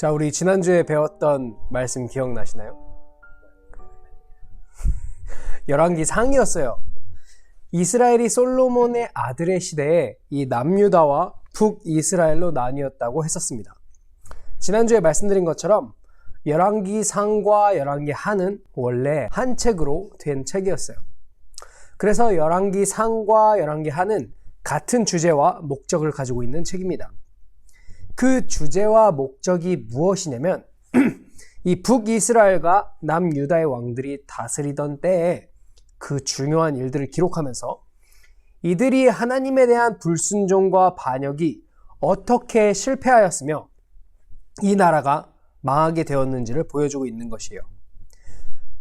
자, 우리 지난주에 배웠던 말씀 기억나시나요? 열왕기 상이었어요. 이스라엘이 솔로몬의 아들의 시대에 이 남유다와 북이스라엘로 나뉘었다고 했었습니다. 지난주에 말씀드린 것처럼 열왕기 상과 열왕기 하는 원래 한 책으로 된 책이었어요. 그래서 열왕기 상과 열왕기 하는 같은 주제와 목적을 가지고 있는 책입니다. 그 주제와 목적이 무엇이냐면 이 북이스라엘과 남유다의 왕들이 다스리던 때에 그 중요한 일들을 기록하면서 이들이 하나님에 대한 불순종과 반역이 어떻게 실패하였으며 이 나라가 망하게 되었는지를 보여주고 있는 것이에요.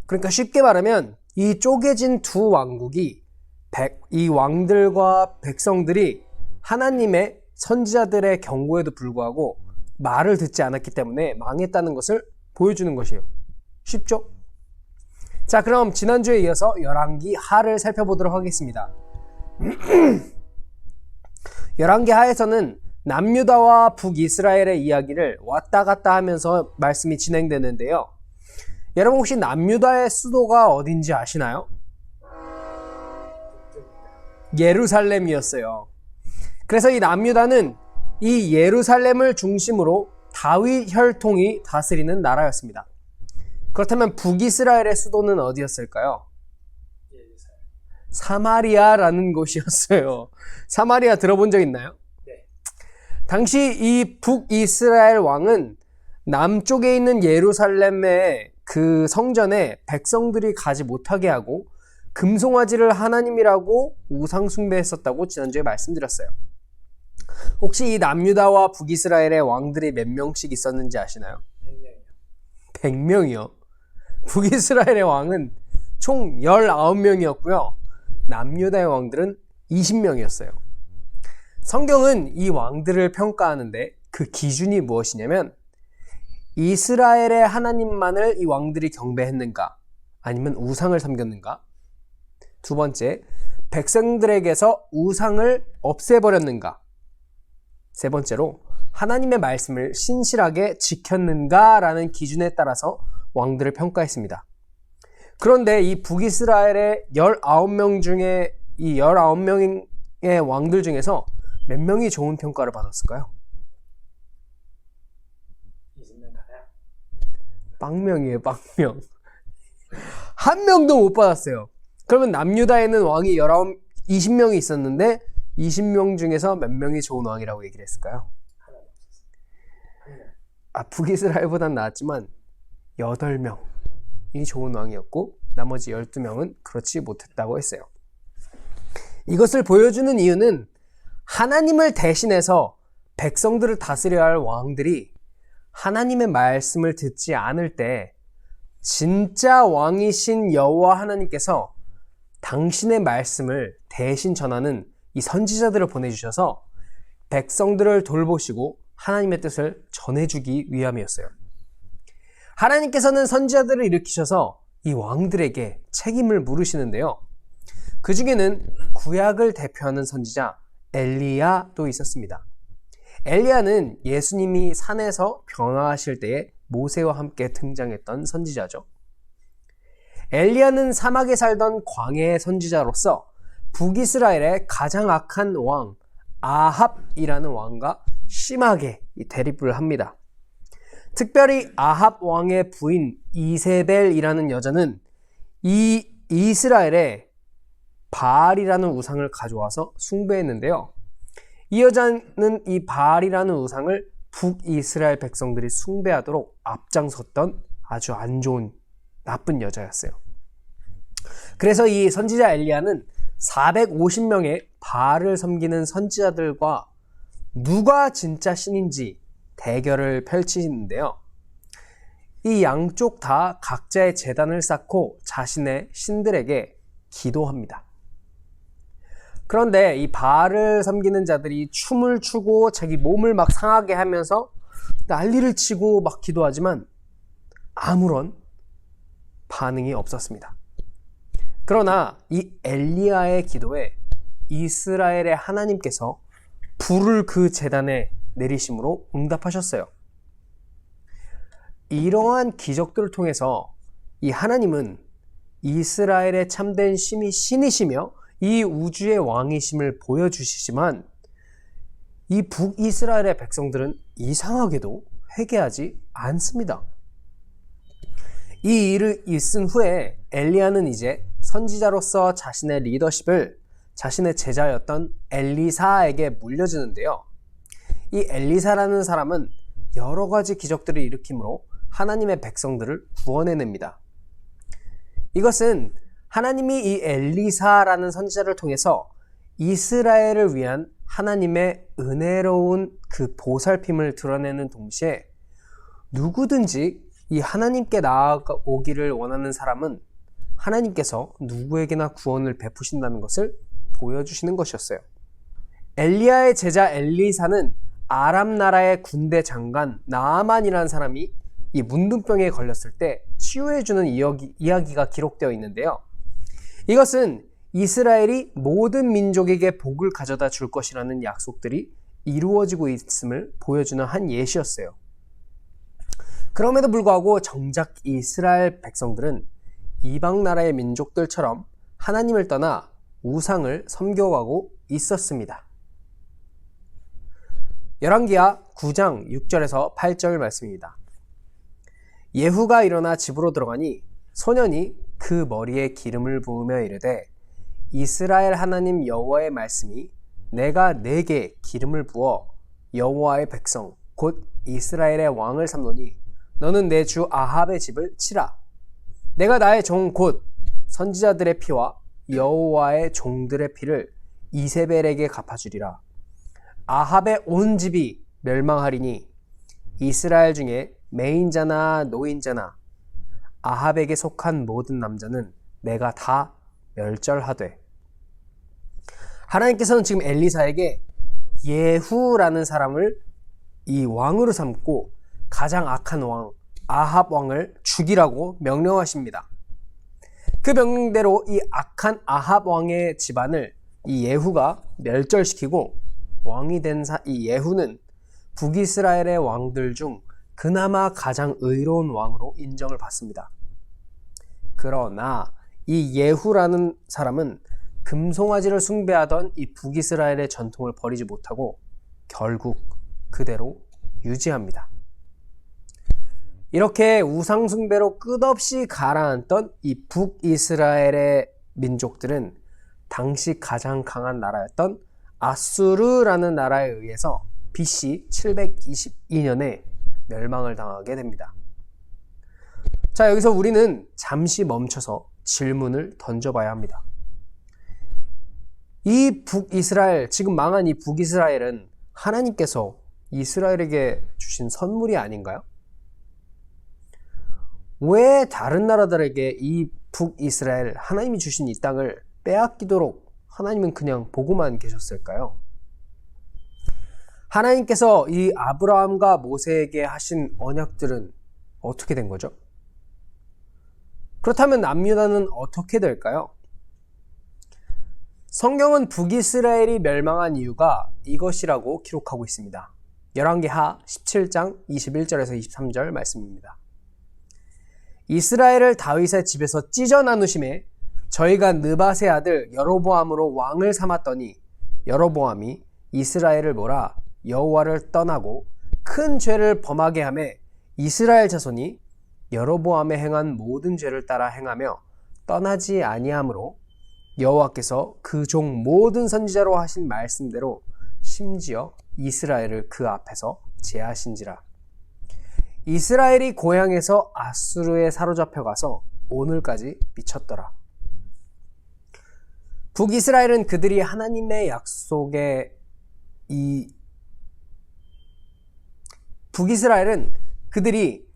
그러니까 쉽게 말하면 이 쪼개진 두 왕국이 이 왕들과 백성들이 하나님의 선지자들의 경고에도 불구하고 말을 듣지 않았기 때문에 망했다는 것을 보여주는 것이에요. 쉽죠? 자, 그럼 지난주에 이어서 열왕기 하를 살펴보도록 하겠습니다. 열왕기 하에서는 남유다와 북이스라엘의 이야기를 왔다 갔다 하면서 말씀이 진행되는데요. 여러분 혹시 남유다의 수도가 어딘지 아시나요? 예루살렘이었어요. 그래서 이 남유다는 이 예루살렘을 중심으로 다윗 혈통이 다스리는 나라였습니다. 그렇다면 북이스라엘의 수도는 어디였을까요? 사마리아라는 곳이었어요. 사마리아 들어본 적 있나요? 네. 당시 이 북이스라엘 왕은 남쪽에 있는 예루살렘의 그 성전에 백성들이 가지 못하게 하고 금송아지를 하나님이라고 우상 숭배했었다고 지난주에 말씀드렸어요. 혹시 이 남유다와 북이스라엘의 왕들이 몇 명씩 있었는지 아시나요? 100명이요. 북이스라엘의 왕은 총 19명이었고요. 남유다의 왕들은 20명이었어요. 성경은 이 왕들을 평가하는데 그 기준이 무엇이냐면 이스라엘의 하나님만을 이 왕들이 경배했는가 아니면 우상을 섬겼는가, 두 번째 백성들에게서 우상을 없애버렸는가, 세 번째로 하나님의 말씀을 신실하게 지켰는가라는 기준에 따라서 왕들을 평가했습니다. 그런데 이 북이스라엘의 19명 중에 이 19명의 왕들 중에서 몇 명이 좋은 평가를 받았을까요? 20명 다야? 빵명이에요, 빵명. 한 명도 못 받았어요. 그러면 남유다에는 왕이 20명이 있었는데 20명 중에서 몇 명이 좋은 왕이라고 얘기를 했을까요? 북이스라엘보단 나았지만 8명이 좋은 왕이었고 나머지 12명은 그렇지 못했다고 했어요. 이것을 보여주는 이유는 하나님을 대신해서 백성들을 다스려야 할 왕들이 하나님의 말씀을 듣지 않을 때 진짜 왕이신 여호와 하나님께서 당신의 말씀을 대신 전하는 이 선지자들을 보내주셔서 백성들을 돌보시고 하나님의 뜻을 전해주기 위함이었어요. 하나님께서는 선지자들을 일으키셔서 이 왕들에게 책임을 물으시는데요. 그 중에는 구약을 대표하는 선지자 엘리야도 있었습니다. 엘리야는 예수님이 산에서 변화하실 때에 모세와 함께 등장했던 선지자죠. 엘리야는 사막에 살던 광야의 선지자로서 북이스라엘의 가장 악한 왕 아합이라는 왕과 심하게 대립을 합니다. 특별히 아합 왕의 부인 이세벨이라는 여자는 이 이스라엘에 바알이라는 우상을 가져와서 숭배했는데요. 이 여자는 이 바알이라는 우상을 북이스라엘 백성들이 숭배하도록 앞장섰던 아주 안 좋은 나쁜 여자였어요. 그래서 이 선지자 엘리야는 450명의 바알을 섬기는 선지자들과 누가 진짜 신인지 대결을 펼치는데요. 이 양쪽 다 각자의 제단을 쌓고 자신의 신들에게 기도합니다. 그런데 이 바알을 섬기는 자들이 춤을 추고 자기 몸을 막 상하게 하면서 난리를 치고 막 기도하지만 아무런 반응이 없었습니다. 그러나 이 엘리야의 기도에 이스라엘의 하나님께서 불을 그 제단에 내리심으로 응답하셨어요. 이러한 기적들을 통해서 이 하나님은 이스라엘의 참된 신이시며 이 우주의 왕이심을 보여주시지만 이 북이스라엘의 백성들은 이상하게도 회개하지 않습니다. 이 일을 있은 후에 엘리야는 이제 선지자로서 자신의 리더십을 자신의 제자였던 엘리사에게 물려주는데요. 이 엘리사라는 사람은 여러 가지 기적들을 일으킴으로 하나님의 백성들을 구원해냅니다. 이것은 하나님이 이 엘리사라는 선지자를 통해서 이스라엘을 위한 하나님의 은혜로운 그 보살핌을 드러내는 동시에 누구든지 이 하나님께 나아오기를 원하는 사람은 하나님께서 누구에게나 구원을 베푸신다는 것을 보여주시는 것이었어요. 엘리야의 제자 엘리사는 아람 나라의 군대 장관 나아만이라는 사람이 이 문둥병에 걸렸을 때 치유해주는 이야기가 기록되어 있는데요. 이것은 이스라엘이 모든 민족에게 복을 가져다 줄 것이라는 약속들이 이루어지고 있음을 보여주는 한 예시였어요. 그럼에도 불구하고 정작 이스라엘 백성들은 이방 나라의 민족들처럼 하나님을 떠나 우상을 섬겨가고 있었습니다. 열왕기하 9장 6절에서 8절 말씀입니다. 예후가 일어나 집으로 들어가니 소년이 그 머리에 기름을 부으며 이르되 이스라엘 하나님 여호와의 말씀이 내가 네게 기름을 부어 여호와의 백성 곧 이스라엘의 왕을 삼노니 너는 내 주 아합의 집을 치라. 내가 나의 종 곧 선지자들의 피와 여호와의 종들의 피를 이세벨에게 갚아주리라. 아합의 온 집이 멸망하리니 이스라엘 중에 매인자나 노인자나 아합에게 속한 모든 남자는 내가 다 멸절하되. 하나님께서는 지금 엘리사에게 예후라는 사람을 이 왕으로 삼고 가장 악한 왕 아합 왕을 죽이라고 명령하십니다. 그 명령대로 이 악한 아합 왕의 집안을 이 예후가 멸절시키고 왕이 된 이 예후는 북이스라엘의 왕들 중 그나마 가장 의로운 왕으로 인정을 받습니다. 그러나 이 예후라는 사람은 금송아지를 숭배하던 이 북이스라엘의 전통을 버리지 못하고 결국 그대로 유지합니다. 이렇게 우상숭배로 끝없이 가라앉던 이 북이스라엘의 민족들은 당시 가장 강한 나라였던 아수르라는 나라에 의해서 BC 722년에 멸망을 당하게 됩니다. 자, 여기서 우리는 잠시 멈춰서 질문을 던져봐야 합니다. 이 북이스라엘, 지금 망한 이 북이스라엘은 하나님께서 이스라엘에게 주신 선물이 아닌가요? 왜 다른 나라들에게 이 북이스라엘, 하나님이 주신 이 땅을 빼앗기도록 하나님은 그냥 보고만 계셨을까요? 하나님께서 이 아브라함과 모세에게 하신 언약들은 어떻게 된 거죠? 그렇다면 남유다는 어떻게 될까요? 성경은 북이스라엘이 멸망한 이유가 이것이라고 기록하고 있습니다. 열왕기하 17장 21절에서 23절 말씀입니다. 이스라엘을 다윗의 집에서 찢어 나누심에 저희가 느밧의 아들 여로보암으로 왕을 삼았더니 여로보암이 이스라엘을 몰아 여호와를 떠나고 큰 죄를 범하게 하매 이스라엘 자손이 여로보암에 행한 모든 죄를 따라 행하며 떠나지 아니하므로 여호와께서 그 종 모든 선지자로 하신 말씀대로 심지어 이스라엘을 그 앞에서 제하신지라. 이스라엘이 고향에서 아수르에 사로잡혀 가서 오늘까지 미쳤더라. 북이스라엘은 그들이 하나님의 약속에 북이스라엘은 그들이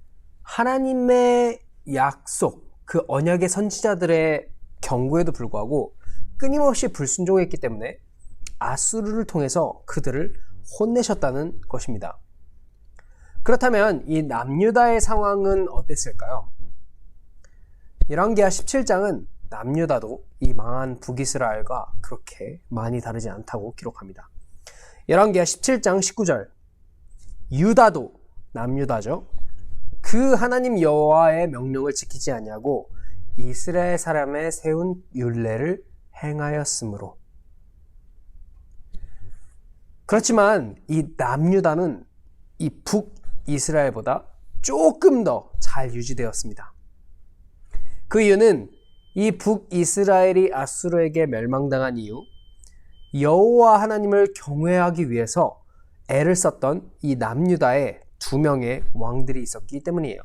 하나님의 약속, 그 언약의 선지자들의 경고에도 불구하고 끊임없이 불순종했기 때문에 아수르를 통해서 그들을 혼내셨다는 것입니다. 그렇다면 이 남유다의 상황은 어땠을까요? 열왕기하 17장은 남유다도 이 망한 북이스라엘과 그렇게 많이 다르지 않다고 기록합니다. 열왕기하 17장 19절 유다도 남유다죠. 그 하나님 여호와의 명령을 지키지 아니하고 이스라엘 사람의 세운 율례를 행하였으므로. 그렇지만 이 남유다는 이 북이스라엘보다 조금 더 잘 유지되었습니다. 그 이유는 이 북이스라엘이 아수르에게 멸망당한 이후 여호와 하나님을 경외하기 위해서 애를 썼던 이 남유다에 2명의 왕들이 있었기 때문이에요.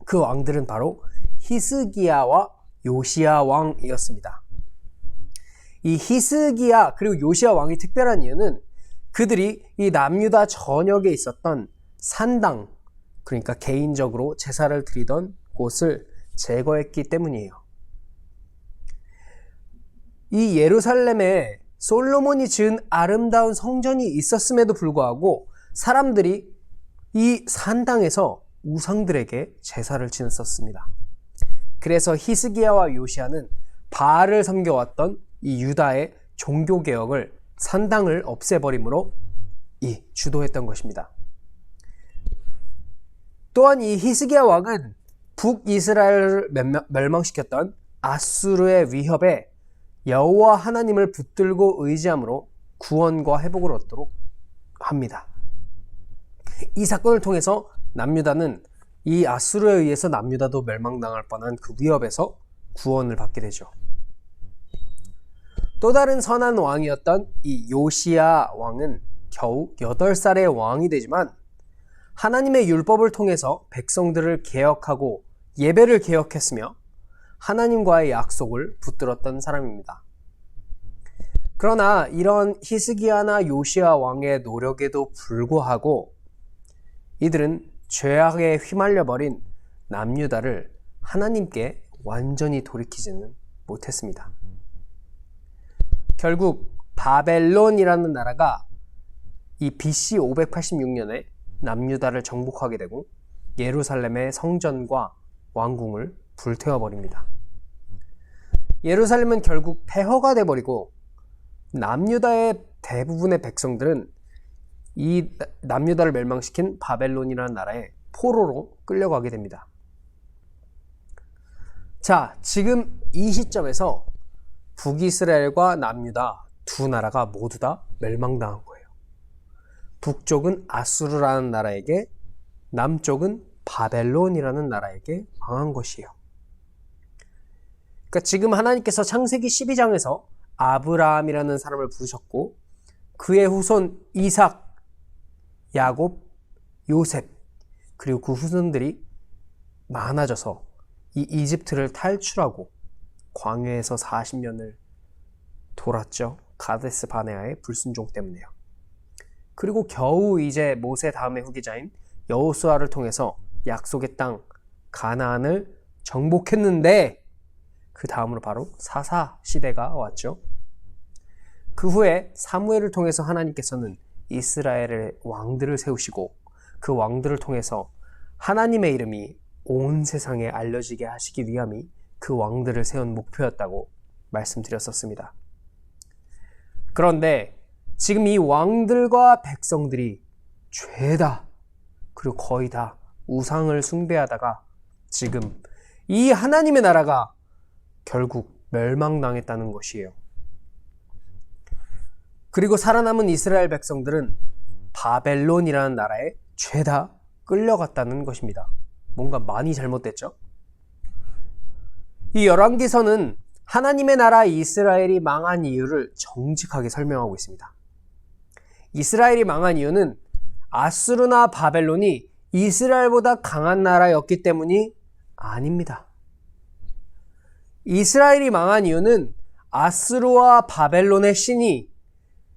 그 왕들은 바로 히스기야와 요시야 왕이었습니다. 이 히스기야 그리고 요시야 왕이 특별한 이유는 그들이 이 남유다 전역에 있었던 산당, 그러니까 개인적으로 제사를 드리던 곳을 제거했기 때문이에요. 이 예루살렘에 솔로몬이 지은 아름다운 성전이 있었음에도 불구하고 사람들이 이 산당에서 우상들에게 제사를 지냈었습니다. 그래서 히스기야와 요시야는 바알을 섬겨왔던 이 유다의 종교개혁을 산당을 없애버림으로 주도했던 것입니다. 또한 이 히스기야 왕은 북이스라엘을 멸망시켰던 아수르의 위협에 여호와 하나님을 붙들고 의지함으로 구원과 회복을 얻도록 합니다. 이 사건을 통해서 남유다는 이 아수르에 의해서 남유다도 멸망당할 뻔한 그 위협에서 구원을 받게 되죠. 또 다른 선한 왕이었던 이 요시야 왕은 겨우 8살의 왕이 되지만 하나님의 율법을 통해서 백성들을 개혁하고 예배를 개혁했으며 하나님과의 약속을 붙들었던 사람입니다. 그러나 이런 히스기야나 요시야 왕의 노력에도 불구하고 이들은 죄악에 휘말려버린 남유다를 하나님께 완전히 돌이키지는 못했습니다. 결국 바벨론이라는 나라가 이 BC 586년에 남유다를 정복하게 되고 예루살렘의 성전과 왕궁을 불태워버립니다. 예루살렘은 결국 폐허가 돼버리고 남유다의 대부분의 백성들은 이 남유다를 멸망시킨 바벨론이라는 나라에 포로로 끌려가게 됩니다. 자, 지금 이 시점에서 북이스라엘과 남유다 2 나라가 모두 다 멸망당한 거예요. 북쪽은 아수르라는 나라에게, 남쪽은 바벨론이라는 나라에게 망한 것이에요. 그러니까 지금 하나님께서 창세기 12장에서 아브라함이라는 사람을 부르셨고 그의 후손 이삭, 야곱, 요셉 그리고 그 후손들이 많아져서 이 이집트를 탈출하고 광야에서 40년을 돌았죠. 가데스 바네아의 불순종 때문에요. 그리고 겨우 이제 모세 다음의 후계자인 여호수아를 통해서 약속의 땅 가나안을 정복했는데 그 다음으로 바로 사사 시대가 왔죠. 그 후에 사무엘을 통해서 하나님께서는 이스라엘의 왕들을 세우시고 그 왕들을 통해서 하나님의 이름이 온 세상에 알려지게 하시기 위함이 그 왕들을 세운 목표였다고 말씀드렸었습니다. 그런데 지금 이 왕들과 백성들이 죄다 그리고 거의 다 우상을 숭배하다가 지금 이 하나님의 나라가 결국 멸망당했다는 것이에요. 그리고 살아남은 이스라엘 백성들은 바벨론이라는 나라에 죄다 끌려갔다는 것입니다. 뭔가 많이 잘못됐죠? 이 열왕기서는 하나님의 나라 이스라엘이 망한 이유를 정직하게 설명하고 있습니다. 이스라엘이 망한 이유는 아수르나 바벨론이 이스라엘보다 강한 나라였기 때문이 아닙니다. 이스라엘이 망한 이유는 아수르와 바벨론의 신이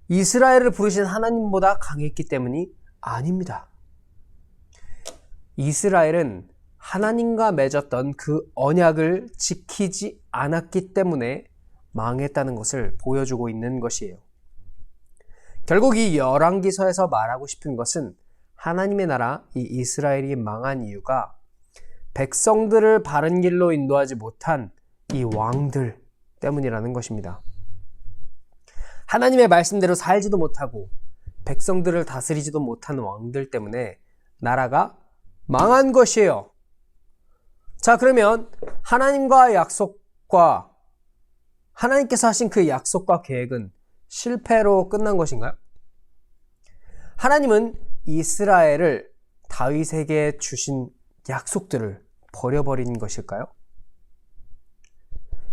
이스라엘을 부르신 하나님보다 강했기 때문이 아닙니다. 이스라엘은 하나님과 맺었던 그 언약을 지키지 않았기 때문에 망했다는 것을 보여주고 있는 것이에요. 결국 이 열왕기서에서 말하고 싶은 것은 하나님의 나라 이 이스라엘이 망한 이유가 백성들을 바른 길로 인도하지 못한 이 왕들 때문이라는 것입니다. 하나님의 말씀대로 살지도 못하고 백성들을 다스리지도 못한 왕들 때문에 나라가 망한 것이에요. 자, 그러면 하나님과 약속과 하나님께서 하신 그 약속과 계획은 실패로 끝난 것인가요? 하나님은 이스라엘을 다윗에게 주신 약속들을 버려버린 것일까요?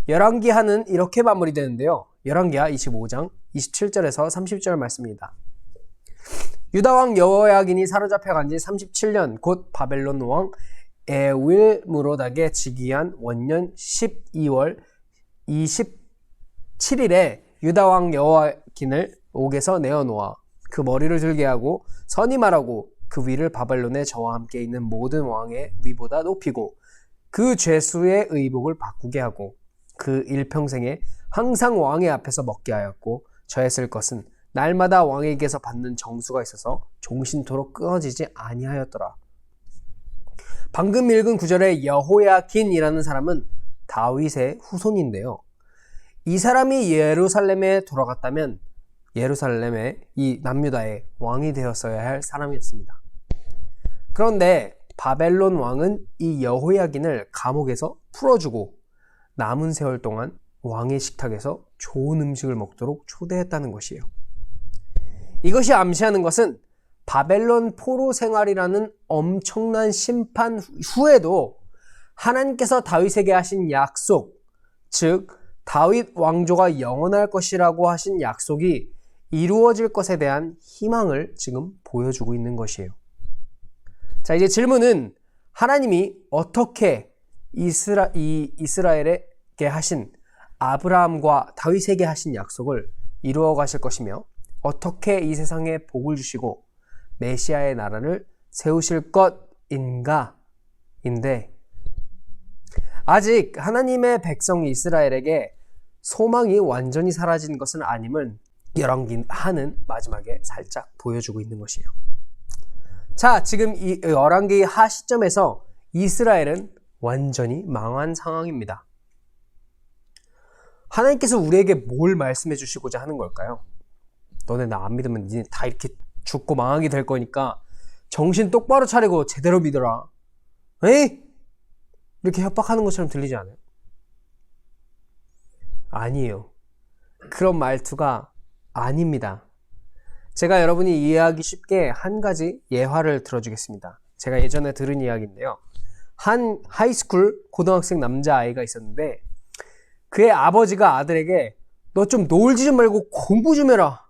열왕기하는 이렇게 마무리되는데요. 열왕기하 25장 27절에서 30절 말씀입니다. 유다왕 여호야긴이 사로잡혀간 지 37년 곧 바벨론 왕 에윌무로닥의 즉위한 원년 12월 27일에 유다왕 여호야긴을 옥에서 내어놓아 그 머리를 들게 하고 선임하라고 그 위를 바벨론의 저와 함께 있는 모든 왕의 위보다 높이고 그 죄수의 의복을 바꾸게 하고 그 일평생에 항상 왕의 앞에서 먹게 하였고 저했을 것은 날마다 왕에게서 받는 정수가 있어서 종신토록 끊어지지 아니하였더라. 방금 읽은 구절의 여호야긴이라는 사람은 다윗의 후손인데요. 이 사람이 예루살렘에 돌아갔다면 예루살렘의 이 남유다의 왕이 되었어야 할 사람이었습니다. 그런데 바벨론 왕은 이 여호야긴을 감옥에서 풀어주고 남은 세월 동안 왕의 식탁에서 좋은 음식을 먹도록 초대했다는 것이에요. 이것이 암시하는 것은 바벨론 포로 생활이라는 엄청난 심판 후에도 하나님께서 다윗에게 하신 약속, 즉 다윗 왕조가 영원할 것이라고 하신 약속이 이루어질 것에 대한 희망을 지금 보여주고 있는 것이에요. 자, 이제 질문은 하나님이 어떻게 이스라엘에게 하신 아브라함과 다윗에게 하신 약속을 이루어 가실 것이며 어떻게 이 세상에 복을 주시고 메시아의 나라를 세우실 것인가? 인데 아직 하나님의 백성 이스라엘에게 소망이 완전히 사라진 것은 아님을 열왕기하는 마지막에 살짝 보여주고 있는 것이에요. 자, 지금 이 열왕기하 시점에서 이스라엘은 완전히 망한 상황입니다. 하나님께서 우리에게 뭘 말씀해 주시고자 하는 걸까요? 너네 나 안 믿으면 니네 다 이렇게 죽고 망하게 될 거니까 정신 똑바로 차리고 제대로 믿어라. 에이? 이렇게 협박하는 것처럼 들리지 않아요? 아니에요. 그런 말투가 아닙니다. 제가 여러분이 이해하기 쉽게 한 가지 예화를 들어주겠습니다. 제가 예전에 들은 이야기인데요. 한 하이스쿨 고등학생 남자아이가 있었는데 그의 아버지가 아들에게 너 좀 놀지 좀 말고 공부 좀 해라.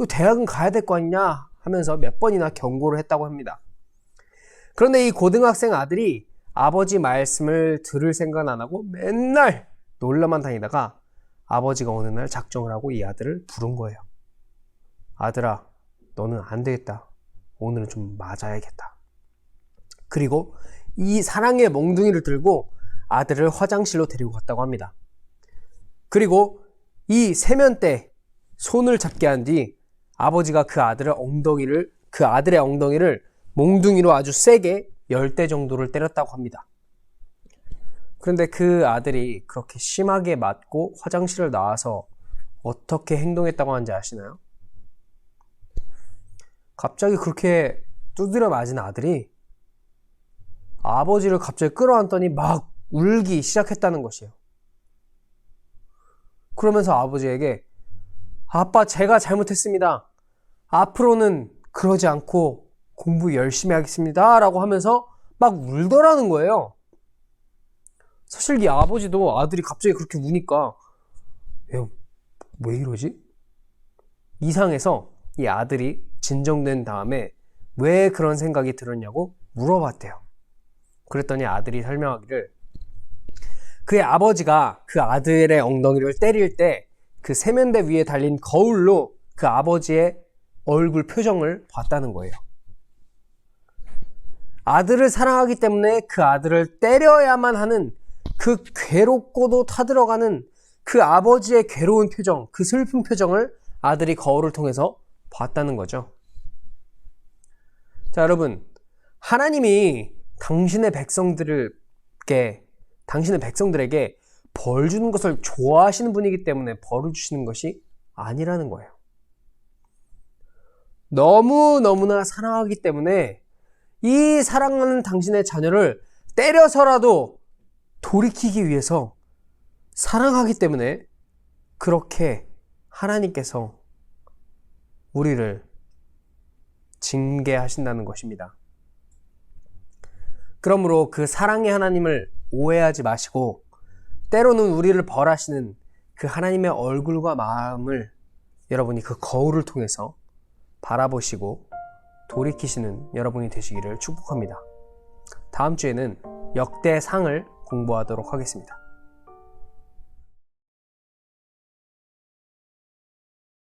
대학은 가야 될 거 아니냐 하면서 몇 번이나 경고를 했다고 합니다. 그런데 이 고등학생 아들이 아버지 말씀을 들을 생각은 안 하고 맨날 놀러만 다니다가 아버지가 어느 날 작정을 하고 이 아들을 부른 거예요. 아들아, 너는 안 되겠다. 오늘은 좀 맞아야겠다. 그리고 이 사랑의 몽둥이를 들고 아들을 화장실로 데리고 갔다고 합니다. 그리고 이 세면대 손을 잡게 한 뒤 아버지가 그 아들의 엉덩이를 몽둥이로 아주 세게 10대 정도를 때렸다고 합니다. 그런데 그 아들이 그렇게 심하게 맞고 화장실을 나와서 어떻게 행동했다고 하는지 아시나요? 갑자기 그렇게 두드려 맞은 아들이 아버지를 갑자기 끌어안더니 막 울기 시작했다는 것이에요. 그러면서 아버지에게 아빠, 제가 잘못했습니다. 앞으로는 그러지 않고 공부 열심히 하겠습니다. 라고 하면서 막 울더라는 거예요. 사실 이 아버지도 아들이 갑자기 그렇게 우니까 왜 이러지? 이상해서 이 아들이 진정된 다음에 왜 그런 생각이 들었냐고 물어봤대요. 그랬더니 아들이 설명하기를 그의 아버지가 그 아들의 엉덩이를 때릴 때 그 세면대 위에 달린 거울로 그 아버지의 얼굴 표정을 봤다는 거예요. 아들을 사랑하기 때문에 그 아들을 때려야만 하는 그 괴롭고도 타들어가는 그 아버지의 괴로운 표정, 그 슬픈 표정을 아들이 거울을 통해서 봤다는 거죠. 자, 여러분, 하나님이 당신의 백성들에게 벌 주는 것을 좋아하시는 분이기 때문에 벌을 주시는 것이 아니라는 거예요. 너무너무나 사랑하기 때문에 이 사랑하는 당신의 자녀를 때려서라도 돌이키기 위해서 사랑하기 때문에 그렇게 하나님께서 우리를 징계하신다는 것입니다. 그러므로 그 사랑의 하나님을 오해하지 마시고 때로는 우리를 벌하시는 그 하나님의 얼굴과 마음을 여러분이 그 거울을 통해서 바라보시고 돌이키시는 여러분이 되시기를 축복합니다. 다음 주에는 역대상을 공부하도록 하겠습니다.